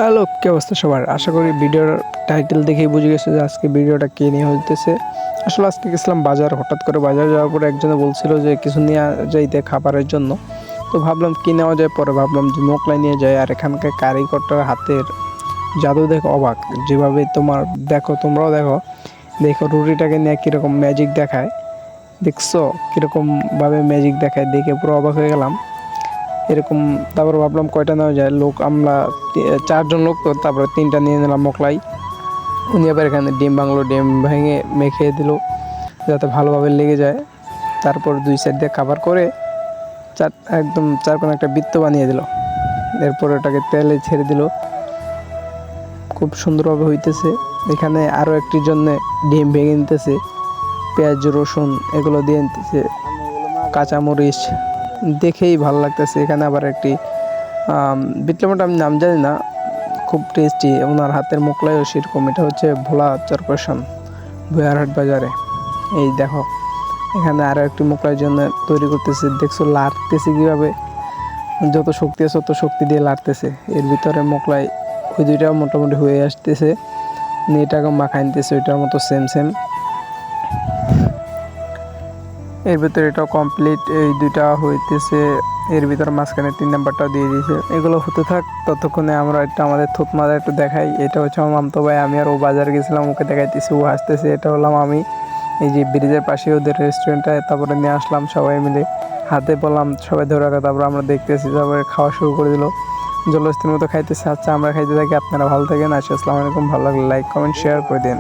Hello, কি অবস্থা সবার? আশা করি ভিডিওর টাইটেল দেখেই বুঝে গেছে যে আজকে ভিডিওটা কে নিয়ে হইতেছে। আসলে আজকে গেছিলাম বাজার, হঠাৎ করে বাজার যাওয়ার পরে একজনে বলছিল যে কিছু নিয়ে যাইতে খাবারের জন্য। তো ভাবলাম কি নেওয়া যায়, পরে ভাবলাম যে মোগলাই নিয়ে যাই। আর এখানকার কারিগরটার হাতের জাদু দেখে অবাক, যেভাবে তোমরাও দেখো দেখো রুটিটাকে নিয়ে কীরকম ম্যাজিক দেখায়। দেখছো কীরকমভাবে ম্যাজিক দেখায়, দেখে পুরো অবাক হয়ে গেলাম এরকম। তারপর ভাবলাম কয়টা নেওয়া যায়, লোক আমরা 4 জন লোক, তো তারপরে 3টা নিয়ে নিলাম মোগলাই। উনি আবার এখানে ডিম ভাঙলো, ডিম ভেঙে মেখে দিল যাতে ভালোভাবে লেগে যায়। তারপর 2 সাইড দিয়ে কাভার করে একদম চারকোনা একটা বৃত্ত বানিয়ে দিল। এরপর ওটাকে তেলে ছেড়ে দিল, খুব সুন্দরভাবে হইতেছে। এখানে আরও একটির জন্য ডিম ভেঙে নিতেছে, পেঁয়াজ রসুন এগুলো দিয়ে নিতেছে, কাঁচামরিচ, দেখেই ভালো লাগতেছে। এখানে আবার একটি বিটলুমটা আমি নাম জানি না, খুব টেস্টি। ওনার হাতের মোগলাইও সেরকম। এটা হচ্ছে ভোলা চরপেশন, ভুয়ারহাট বাজারে। এই দেখো এখানে আরও একটি মোগলাই জন্য তৈরি করতেছে। দেখছো লাড়তেছে কীভাবে, যত শক্তি আছে তত শক্তি দিয়ে লাড়তেছে। এর ভিতরে মোগলাই ওই 2টাও মোটামুটি হয়ে আসতেছে, এটাকে মাখাই নিতেছে ওইটার মতো সেম। এর ভিতরে এটাও কমপ্লিট, এই 2টা হইতেছে। এর ভিতরে মাঝখানে 3 নাম্বারটাও দিয়ে দিয়েছে। এগুলো হতে থাক, ততক্ষণে আমরা আমাদের থুতমাদের একটু দেখাই। এটা হচ্ছে আমার মামতো ভাই, আমি আর ও বাজার গেছিলাম, ওকে দেখাইতেছি, ও হাসতেছে। এটা হলাম আমি, এই যে ব্রিজের পাশে ওদের রেস্টুরেন্টটা। তারপরে নিয়ে আসলাম সবাই মিলে, হাতে বললাম সবাই ধরে রাখা। তারপরে আমরা দেখতেছি, তারপরে খাওয়া শুরু করে দিল, জলস্থির মতো খাইতেছে। আচ্ছা আমরা খাইতে থাকি, আপনারা ভালো থাকেন। আসসালামু আলাইকুম। ভালো লাগলে লাইক কমেন্ট শেয়ার করে দিন।